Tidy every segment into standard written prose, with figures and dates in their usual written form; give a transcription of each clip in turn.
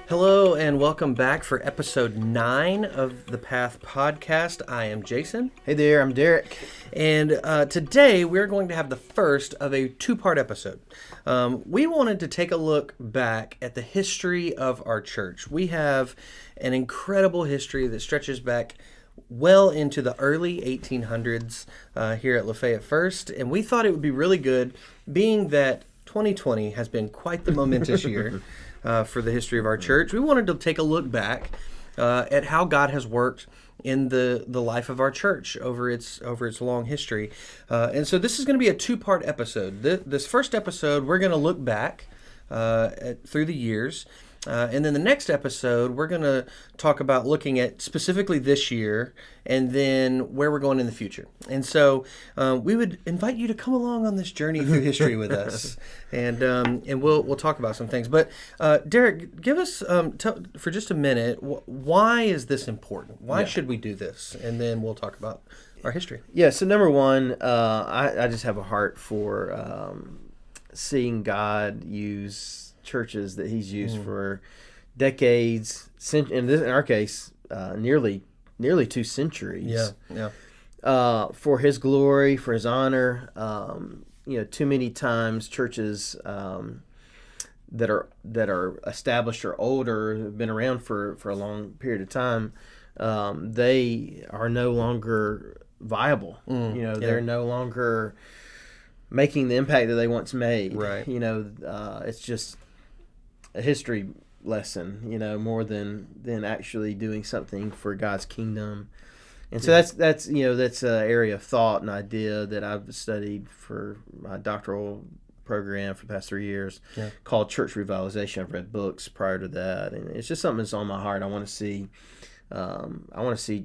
Hello and welcome back for episode 9 of the Path podcast. I am Jason. Hey there, I'm Derrick. And today we're going to have the first of a two-part episode. We wanted to take a look back at the history of our church. We have an incredible history that stretches back well into the early 1800s here at Lafayette First. And we thought it would be really good, being that 2020 has been quite the momentous year. For the history of our church. We wanted to take a look back at how God has worked in the life of our church over its long history. And so this is going to be a two-part episode. This first episode, we're going to look back through the years. And then the next episode, we're going to talk about looking at specifically this year and then where we're going in the future. And so we would invite you to come along on this journey through history with us. And we'll talk about some things. But Derrick, give us, for just a minute, why is this important? Why should we do this? And then we'll talk about our history. Yeah, so number one, I just have a heart for seeing God use churches that he's used for decades, in our case, nearly 2 centuries. For his glory, for his honor. Too many times churches that are established or older, have been around for a long period of time, they are no longer viable. They're no longer making the impact that they once made. Right. It's just a history lesson, more than actually doing something for God's kingdom. And so that's an area of thought and idea that I've studied for my doctoral program for the past 3 years, called church revitalization. I've read books prior to that, and it's just something that's on my heart. I want to see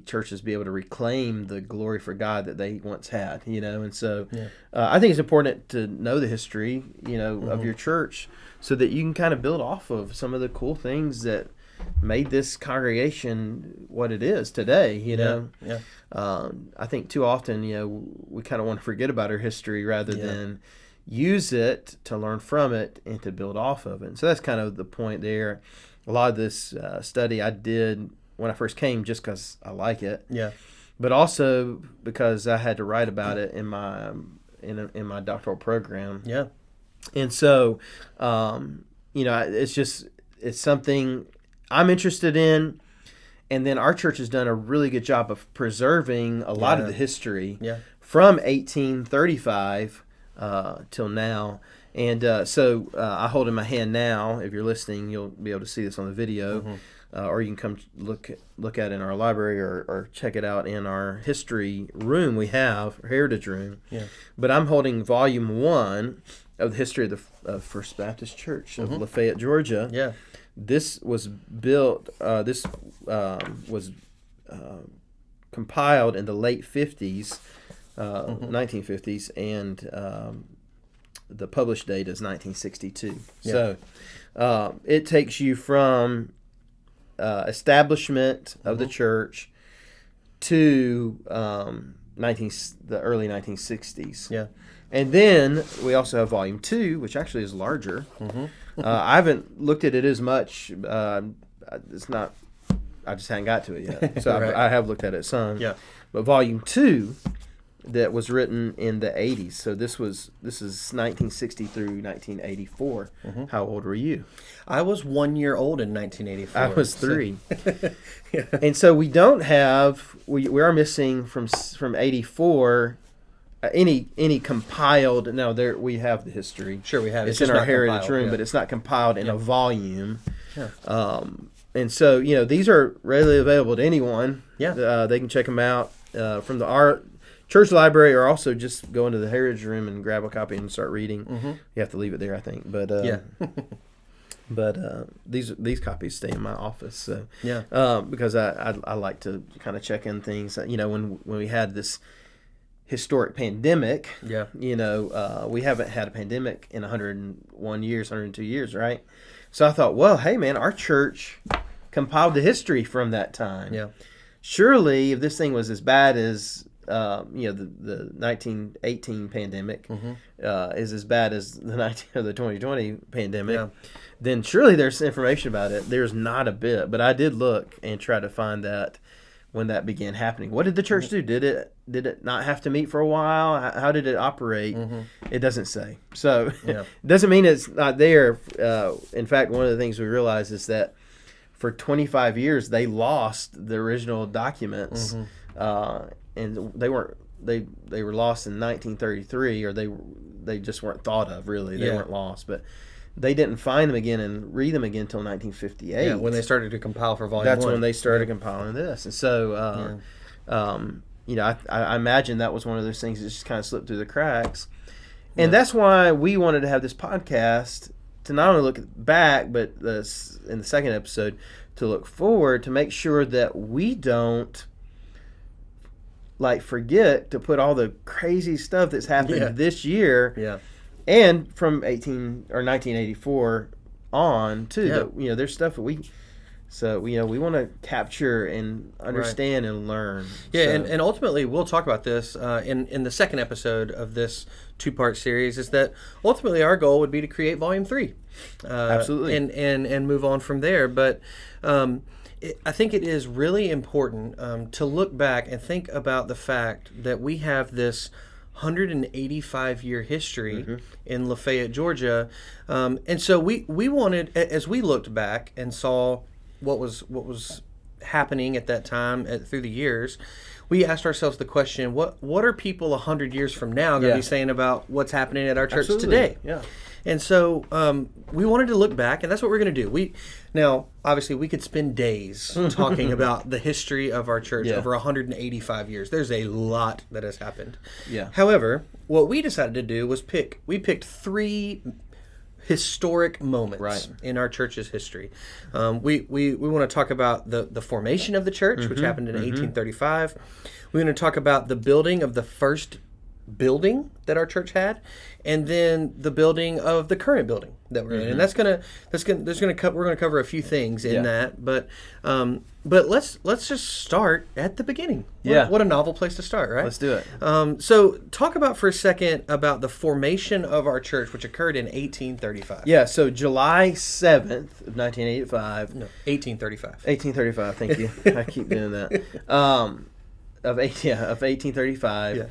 churches be able to reclaim the glory for God that they once had, and so I think it's important to know the history, of your church, so that you can kind of build off of some of the cool things that made this congregation what it is today. I think too often, we kind of want to forget about our history rather than use it to learn from it and to build off of it. And so that's kind of the point there. A lot of this study I did when I first came just because I like it, but also because I had to write about it in my doctoral program. And so, it's something I'm interested in. And then our church has done a really good job of preserving a lot of the history from 1835 till now. And so I hold in my hand now, if you're listening, you'll be able to see this on the video, or you can come look at it in our library or check it out in our history room we have, heritage room. But I'm holding volume 1 of the history of the First Baptist Church of Lafayette, Georgia. This was built. This was compiled in the late 50s, 1950s, and the published date is 1962. So it takes you from establishment of the church to the early 1960s. And then we also have volume 2, which actually is larger. I haven't looked at it as much. It's not. I just haven't got to it yet. So right. I have looked at it some. But volume 2, that was written in the 80s. So this is 1960 through 1984. How old were you? I was 1 year old in 1984. I was 3. And so we don't have. We are missing from 84. Any compiled? No, there we have the history. Sure, we have. It's in our heritage room, but it's not compiled in a volume. And so these are readily available to anyone. They can check them out from our church library, or also just go into the heritage room and grab a copy and start reading. You have to leave it there, I think. But but these copies stay in my office. So because I like to kind of check in things. When we had this historic pandemic, we haven't had a pandemic in 101 years, 102 years, right? So I thought, well, hey man, our church compiled the history from that time. Surely if this thing was as bad as the 1918 pandemic is as bad as the 2020 pandemic, then surely there's information about it. There's not a bit, but I did look and try to find that when that began happening. What did the church do? Did it not have to meet for a while? How did it operate? It doesn't say. So it doesn't mean it's not there. In fact, one of the things we realized is that for 25 years they lost the original documents, and they were lost in 1933, or they just weren't thought of, really. They weren't lost, but they didn't find them again and read them again until 1958. Yeah, when they started to compile for volume 1. That's when they started compiling this. And so, I imagine that was one of those things that just kind of slipped through the cracks. And that's why we wanted to have this podcast, to not only look back, but in the second episode, to look forward, to make sure that we don't forget to put all the crazy stuff that's happened this year and from 1984 on too. That, there's stuff that we want to capture and understand and learn. And ultimately we'll talk about this in the second episode of this 2-part series, is that ultimately our goal would be to create volume 3. Absolutely. And move on from there. But I think it is really important to look back and think about the fact that we have this 185-year history in Lafayette, Georgia. And so we wanted, as we looked back and saw what was happening at that time through the years, we asked ourselves the question, what are people 100 years from now going to be saying about what's happening at our church today? Yeah. And so we wanted to look back, and that's what we're going to do. Now, obviously, we could spend days talking about the history of our church over 185 years. There's a lot that has happened. Yeah. However, what we decided to do was we picked 3 historic moments in our church's history. We want to talk about the formation of the church, which happened in 1835. We're going to talk about the building of the first building that our church had, and then the building of the current building that we're in. And we're going to cover a few things in that, but let's just start at the beginning. What a novel place to start, right? Let's do it. So talk about for a second about the formation of our church, which occurred in 1835. Yeah, so July 7th of 1985. No, 1835. 1835, thank you. I keep doing that. Of 1835. Yeah.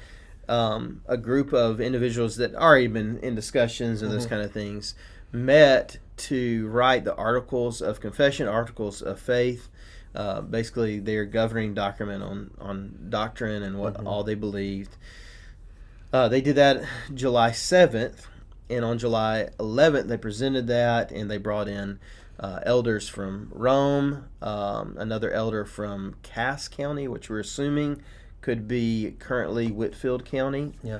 A group of individuals that already been in discussions and those kind of things met to write the Articles of Confession, Articles of Faith. Basically, their governing document on doctrine and what all they believed. They did that July 7th, and on July 11th they presented that, and they brought in elders from Rome, another elder from Cass County, which we're assuming could be currently Whitfield County. Yeah.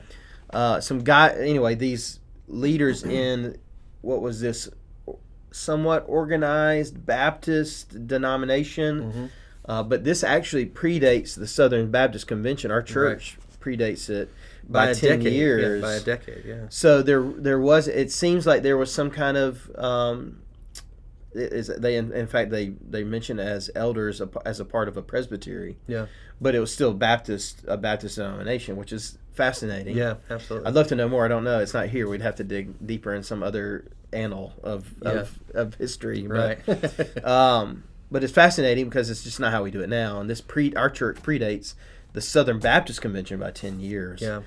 These leaders in what was this somewhat organized Baptist denomination, but this actually predates the Southern Baptist Convention. Our church predates it by 10 years. By a decade, yeah. So there was. It seems like there was some kind of. They mentioned as elders as a part of a presbytery. Yeah. But it was still a Baptist denomination, which is fascinating. Yeah, absolutely. I'd love to know more. I don't know. It's not here. We'd have to dig deeper in some other annal of history. Right. But it's fascinating because it's just not how we do it now. And our church predates the Southern Baptist Convention by 10 years. Yeah.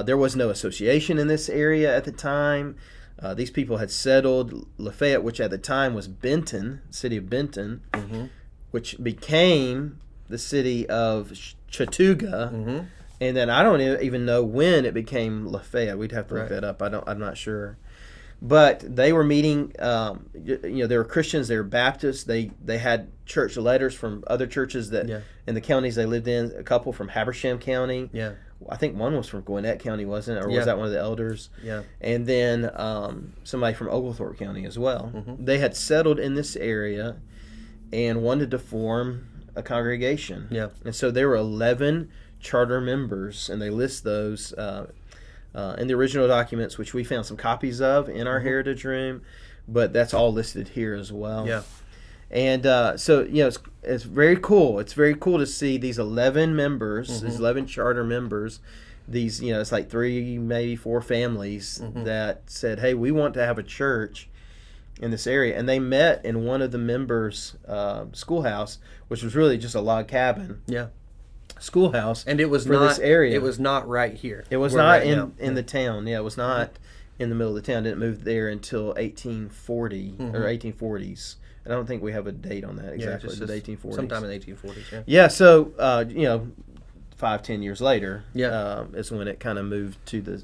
There was no association in this area at the time. These people had settled Lafayette, which at the time was Benton, city of Benton, which became the city of Chattooga, and then I don't even know when it became Lafayette. We'd have to look that up. I'm not sure. But they were meeting. They were Christians. They were Baptists. They had church letters from other churches that in the counties they lived in. A couple from Habersham County. Yeah. I think one was from Gwinnett County, wasn't it? Or was that one of the elders? Yeah. And then somebody from Oglethorpe County as well. They had settled in this area and wanted to form a congregation. Yeah. And so there were 11 charter members, and they list those in the original documents, which we found some copies of in our heritage room, but that's all listed here as well. Yeah. And so, it's very cool. It's very cool to see these 11 members, these 11 charter members, these, it's like 3, maybe 4 families that said, hey, we want to have a church in this area. And they met in one of the members' schoolhouse, which was really just a log cabin. Yeah. Schoolhouse. And it was for not this area. It was not right here. It was not in the town. Yeah, it was not in the middle of the town. It didn't move there until 1840 or 1840s. I don't think we have a date on that exactly. Just 1840s. Sometime in the 1840s. Yeah. Yeah. So 5-10 years later, Yeah. is when it kind of moved to the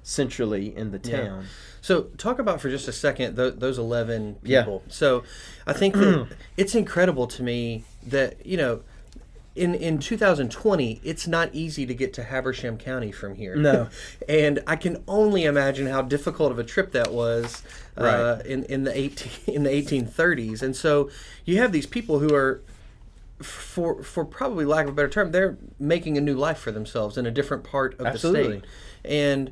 centrally in the town. So talk about for just a second those 11 Yeah. people. So I think that it's incredible to me that in 2020 it's not easy to get to Habersham County from here. No. And I can only imagine how difficult of a trip that was Right. in the 1830s. And so you have these people who are, for probably lack of a better term, they're making a new life for themselves in a different part of Absolutely. the state. And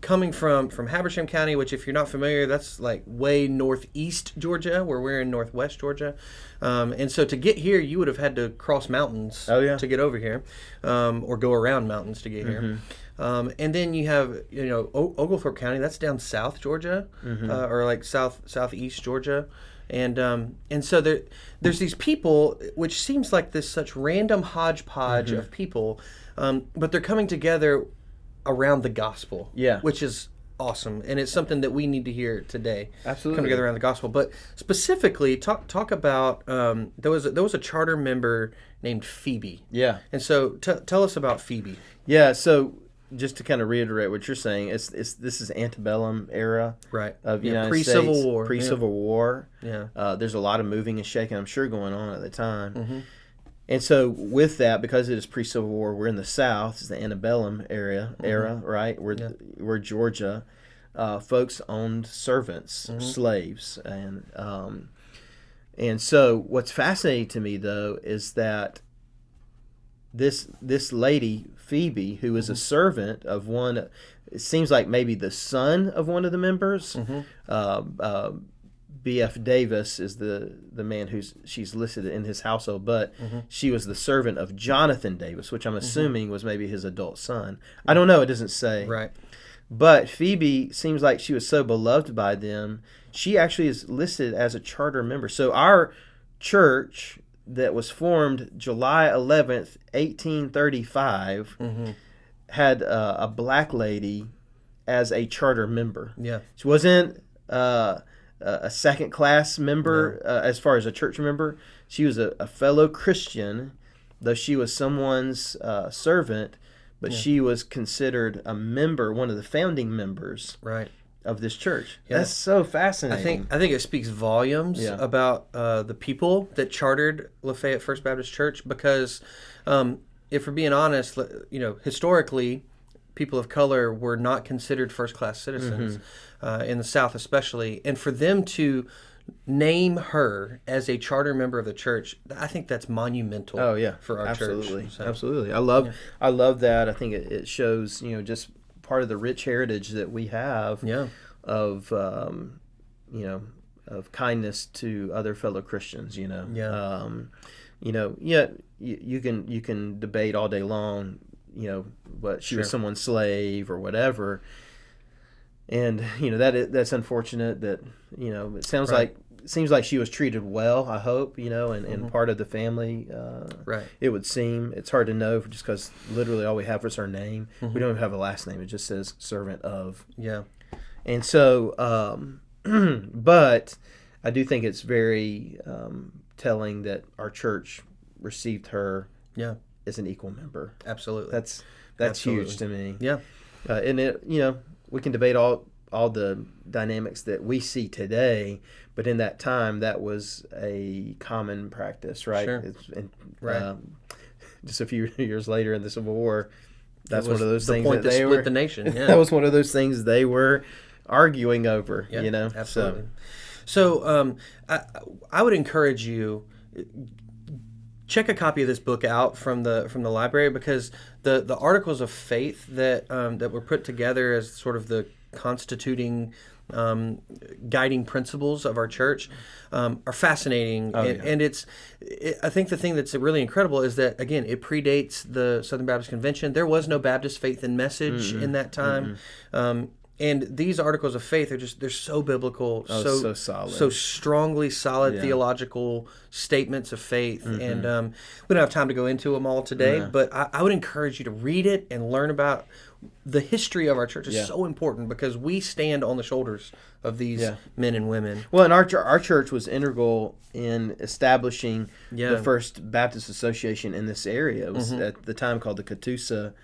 coming from Habersham County, which if you're not familiar, that's like way northeast Georgia, where we're in northwest Georgia. And so to get here, you would have had to cross mountains to get over here, or go around mountains to get here. And then you have, Oglethorpe County, that's down south Georgia, or like southeast Georgia. And so there's these people, which seems like this such random hodgepodge of people, but they're coming together around the gospel, which is awesome, and it's something that we need to hear today. Absolutely, come together around the gospel. But specifically, talk about there was a charter member named Phoebe. Yeah, and so tell us about Phoebe. Yeah, so just to kind of reiterate what you're saying, this is antebellum era, right? Of United pre-Civil States, War, pre-Civil War. Yeah, there's a lot of moving and shaking, I'm sure, going on at the time. And so with that, because it is pre-Civil War, we're in the South. It's the antebellum era, right? We're Georgia. Folks owned servants, slaves. And so what's fascinating to me, though, is that this lady, Phoebe, who is a servant of one, it seems like maybe the son of one of the members, B.F. Davis is the man she's listed in his household, but she was the servant of Jonathan Davis, which I'm assuming was maybe his adult son. I don't know. It doesn't say. Right. But Phoebe seems like she was so beloved by them. She actually is listed as a charter member. So our church that was formed July 11th, 1835, had a black lady as a charter member. Yeah. She wasn't a second-class member as far as a church member. She was a fellow Christian, though she was someone's servant, but she was considered a member, one of the founding members of this church. Yeah. That's so fascinating. I think it speaks volumes about the people that chartered Lafayette First Baptist Church, because if we're being honest, historically, people of color were not considered first-class citizens in the South especially. And for them to name her as a charter member of the church, I think that's monumental for our church. So. Absolutely. I love that. I think it shows, just part of the rich heritage that we have of, of kindness to other fellow Christians, you can debate all day long, but she was someone's slave or whatever. And, that's unfortunate that, it seems like she was treated well, I hope, and part of the family, it would seem. It's hard to know just because literally all we have is her name. We don't even have a last name. It just says servant of. Yeah. And so, but I do think it's very telling that our church received her as an equal member. Absolutely. That's Absolutely. huge to me. Yeah. And it, we can debate all the dynamics that we see today, but in that time, that was a common practice, right? Sure. Just a few years later in the Civil War, that's one of those things that they split the nation. Yeah. That was one of those things they were arguing over. Absolutely. So I would encourage you, check a copy of this book out from the library, because the articles of faith that were put together as sort of the constituting guiding principles of our church are fascinating. And I think the thing that's really incredible is that, again, it predates the Southern Baptist Convention. There was no Baptist faith and message in that time. And these articles of faith are they're so biblical, so solid, so strongly solid theological statements of faith. And we don't have time to go into them all today, but I would encourage you to read it and learn about the history of our church. Is so important because we stand on the shoulders of these men and women. Well, and our church was integral in establishing the First Baptist Association in this area. It was at the time called the Catoosa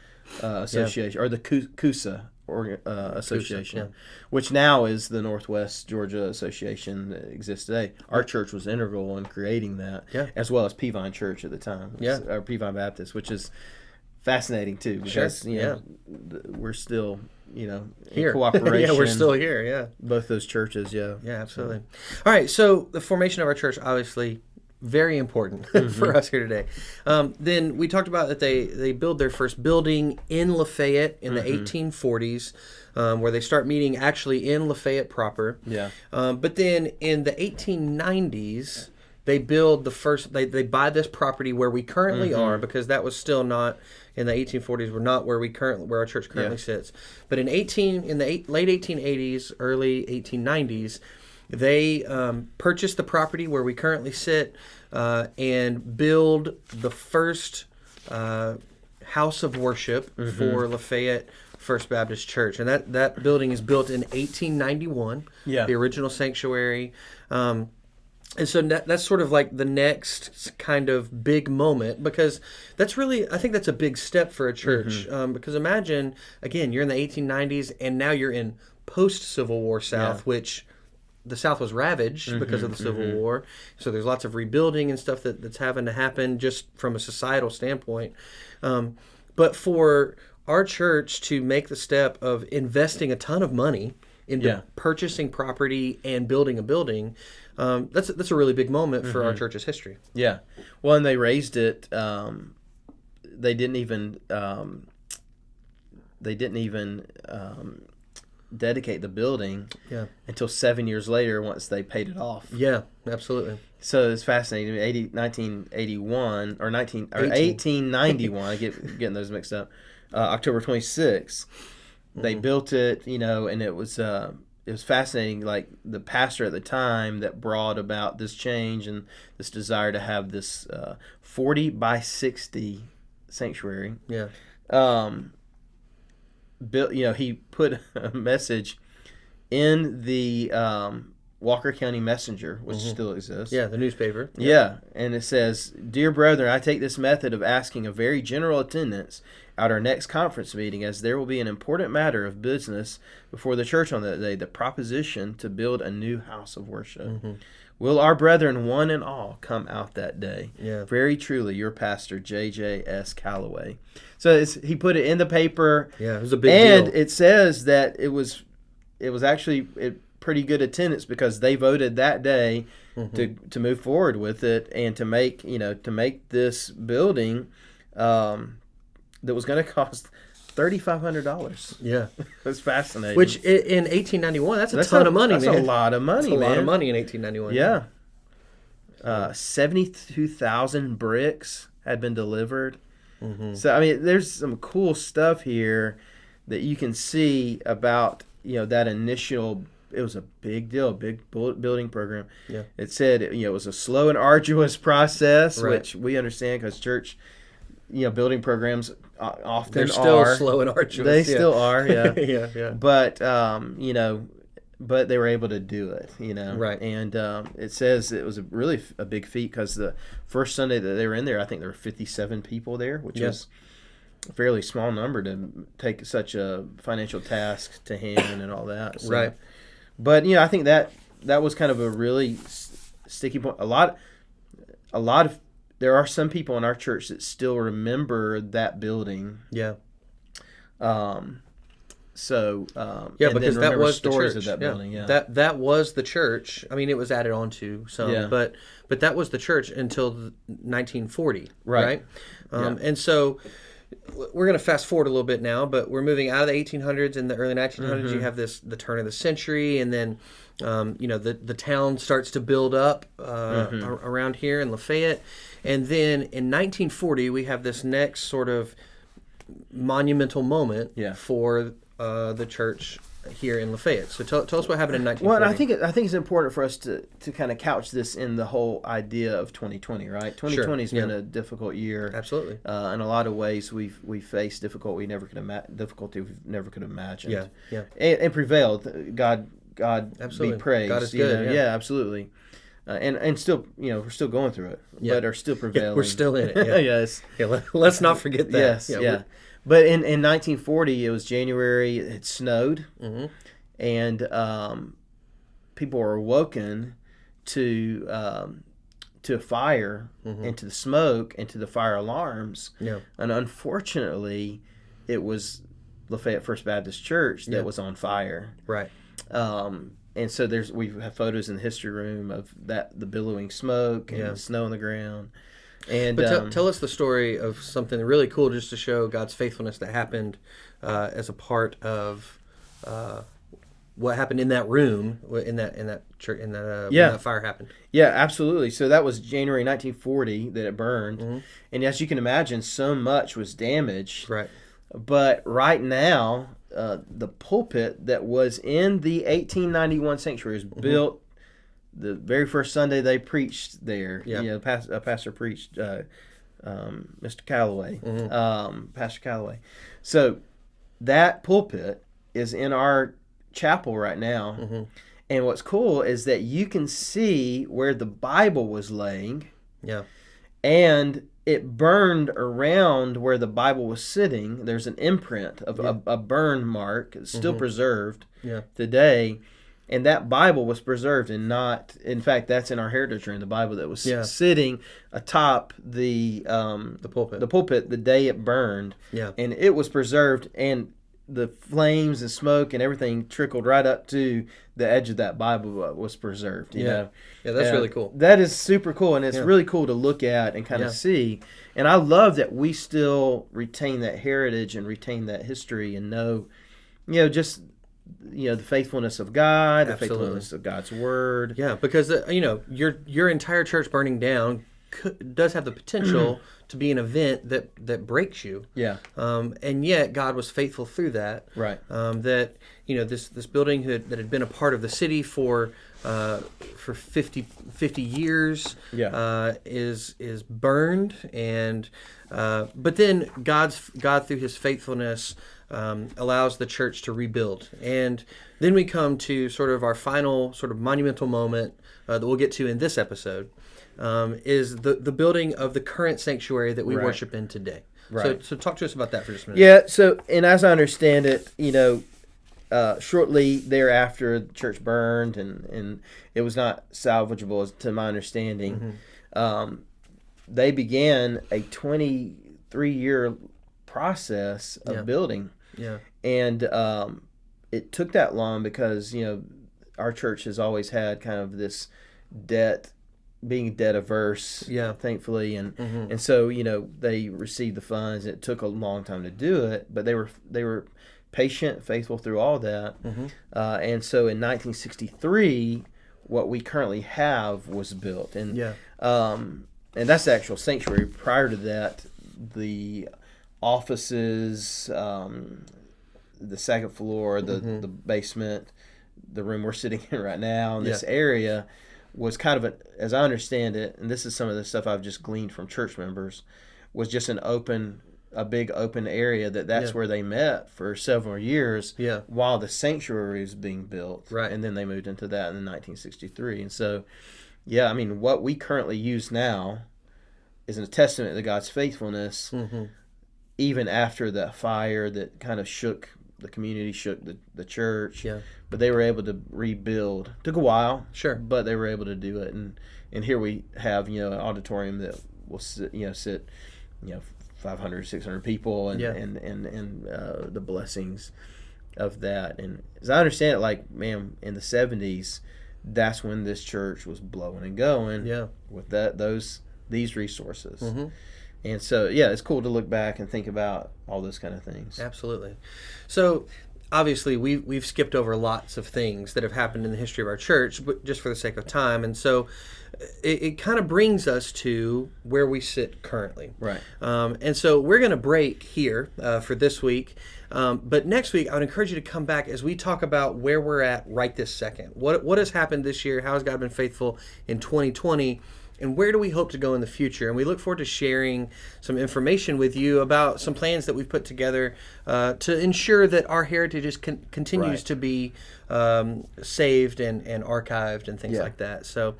Association, or the Coosa Association, which now is the Northwest Georgia Association that exists today. Our church was integral in creating that, as well as Peavine Church at the time, or Peavine Baptist, which is fascinating too, because we're still in cooperation. We're still here. Both those churches, absolutely. All right, so the formation of our church, obviously very important for us here today. Then we talked about that they build their first building in Lafayette in the 1840s, where they start meeting actually in Lafayette proper. But then in the 1890s, they build the first. They buy this property where we currently are, because that was still not in the 1840s. We're not where our church currently sits. But in late 1880s, early 1890s. They purchased the property where we currently sit and build the first house of worship for Lafayette First Baptist Church. And that building is built in 1891, the original sanctuary. And so that's sort of like the next kind of big moment, because that's really, I think that's a big step for a church. Because imagine, again, you're in the 1890s and now you're in post-Civil War South, which the South was ravaged because of the Civil War. So there's lots of rebuilding and stuff that's having to happen just from a societal standpoint. But for our church to make the step of investing a ton of money into purchasing property and building a building, that's a really big moment for our church's history. Yeah. Well, and they raised it. They didn't even dedicate the building until 7 years later, once they paid it off. Yeah, absolutely. So it's fascinating. 1891 or 1891. I get getting those mixed up. October 26th, they built it. And it was fascinating. Like the pastor at the time that brought about this change and this desire to have this 40 by 60 sanctuary. He put a message in the Walker County Messenger, which still exists. Yeah, the newspaper. Yeah, and it says, "Dear brethren, I take this method of asking a very general attendance at our next conference meeting, as there will be an important matter of business before the church on that day, the proposition to build a new house of worship. Will our brethren, one and all, come out that day? Very truly, your pastor, J.J.S. Calloway." So he put it in the paper. Yeah, it was a big deal. And it says that it was actually pretty good attendance, because they voted that day to move forward with it and to make this building that was going to cost $3,500. Yeah, that's fascinating. Which in 1891, that's a ton of money. That's man. a lot of money. That's a lot of money in 1891. Yeah, 72,000 bricks had been delivered. So I mean, there's some cool stuff here that you can see about that initial. It was a big deal, a big building program. Yeah, it said it was a slow and arduous process, which we understand because church, building programs often they're still slow and arduous. They still are, yeah. But they were able to do it, Right. And it says it was really a big feat, because the first Sunday that they were in there, I think there were 57 people there, which was a fairly small number to take such a financial task to hand and all that. So, right. But I think that was kind of a really sticky point. A lot of there are some people in our church that still remember that building. Yeah. Because that was stories the church. Of that building. Yeah. That was the church. I mean, it was added on to some, but that was the church until 1940. Right. And so, we're going to fast forward a little bit now, but we're moving out of the 1800s and the early 1900s. You have the turn of the century, and then the town starts to build up around here in Lafayette, and then in 1940 we have this next sort of monumental moment for the church here in Lafayette. So tell us what happened in 1940. Well, and I think it's important for us to kind of couch this in the whole idea of 2020, right? 2020 has been a difficult year. Absolutely. In a lot of ways, we faced difficulty we never could have imagined. Yeah. And prevailed. God absolutely. Be praised. God is good. Yeah, absolutely. And still, we're still going through it, but are still prevailing. Yeah, we're still in it. Yeah. Yes. Yeah, let's not forget that. Yes. Yeah. But in 1940, it was January. It snowed, and people were awoken to a fire and to the smoke and to the fire alarms. Yeah. And unfortunately, it was Lafayette First Baptist Church that was on fire. Right. And so we have photos in the history room of the billowing smoke and the snow on the ground. And but tell us the story of something really cool, just to show God's faithfulness that happened as a part of what happened in that room, in that church, when that fire happened. Yeah, absolutely. So that was January 1940 that it burned, and as you can imagine, so much was damaged. Right. But right now, the pulpit that was in the 1891 sanctuary was built. The very first Sunday they preached there, a pastor preached, Mr. Calloway, Pastor Calloway. So that pulpit is in our chapel right now, and what's cool is that you can see where the Bible was laying, and it burned around where the Bible was sitting. There's an imprint of a burn mark. It's still preserved today. And that Bible was preserved and not, in fact, that's in our heritage room, the Bible that was sitting atop the pulpit the day it burned. Yeah. And it was preserved, and the flames and smoke and everything trickled right up to the edge of that Bible was preserved. You know? Yeah, that's really cool. That is super cool, and it's really cool to look at and kind of see. And I love that we still retain that heritage and retain that history and know, just the faithfulness of God, the faithfulness of God's Word. Yeah, because your entire church burning down does have the potential to be an event that breaks you. Yeah. And yet God was faithful through that. Right. That this building that had been a part of the city for 50 years is burned, and but then God through His faithfulness allows the church to rebuild. And then we come to sort of our final sort of monumental moment that we'll get to in this episode, is the building of the current sanctuary that we worship in today. Right. So talk to us about that for just a minute. Yeah, so, and as I understand it, shortly thereafter, the church burned, and it was not salvageable, to my understanding. They began a 23-year process of building. Yeah. And it took that long because, our church has always had kind of this being debt averse, thankfully. And so, they received the funds. It took a long time to do it, but they were patient, faithful through all that. And so in 1963, what we currently have was built. And that's the actual sanctuary. Prior to that, the offices, the second floor, the basement, the room we're sitting in right now, and this area was kind of, as I understand it, and this is some of the stuff I've just gleaned from church members, was just a big open area that's where they met for several years while the sanctuary was being built. Right. And then they moved into that in 1963. And so, what we currently use now is a testament to God's faithfulness, even after that fire that kind of shook the community, shook the church. Yeah. But they were able to rebuild. Took a while. Sure. But they were able to do it. And here we have, an auditorium that will sit 500, 600 people, and the blessings of that. And as I understand it, in the 70s, that's when this church was blowing and going with these resources. And so, yeah, it's cool to look back and think about all those kind of things. Absolutely. So, obviously, we've skipped over lots of things that have happened in the history of our church, but just for the sake of time. And so, it kind of brings us to where we sit currently. Right. And so, we're going to break here for this week. But next week, I would encourage you to come back as we talk about where we're at right this second. What has happened this year? How has God been faithful in 2020? And where do we hope to go in the future? And we look forward to sharing some information with you about some plans that we've put together to ensure that our heritage continues to be saved and archived and things like that. So,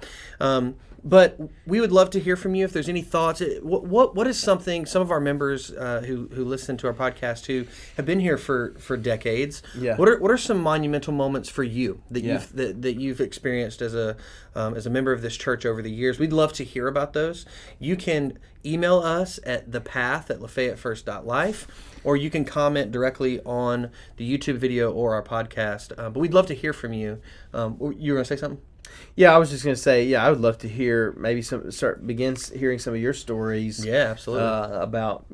but we would love to hear from you if there's any thoughts. What is something some of our members who listen to our podcast who have been here for decades? Yeah. What are some monumental moments for you that you've experienced as a member of this church over the years? We'd love to hear about those. You can email us at thepath@lafayettefirst.life, or you can comment directly on the YouTube video or our podcast. But we'd love to hear from you. You were going to say something? Yeah, I was just going to say, I would love to hear begin hearing some of your stories. Yeah, absolutely. About,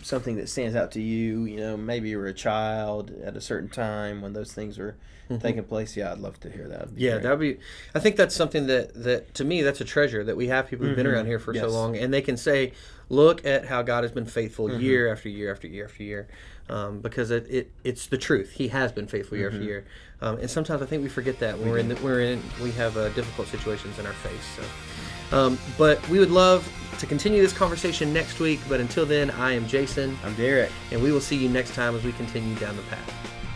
something that stands out to you. Maybe you were a child at a certain time when those things were taking place. Yeah, I'd love to hear that. That'd be. I think that's something that to me, that's a treasure that we have people who've been around here for so long, and they can say, look at how God has been faithful year after year after year after year. Because it's the truth. He has been faithful year after year, and sometimes I think we forget that when we have difficult situations in our face. So, but we would love to continue this conversation next week. But until then, I am Jason. I'm Derrick, and we will see you next time as we continue down the path.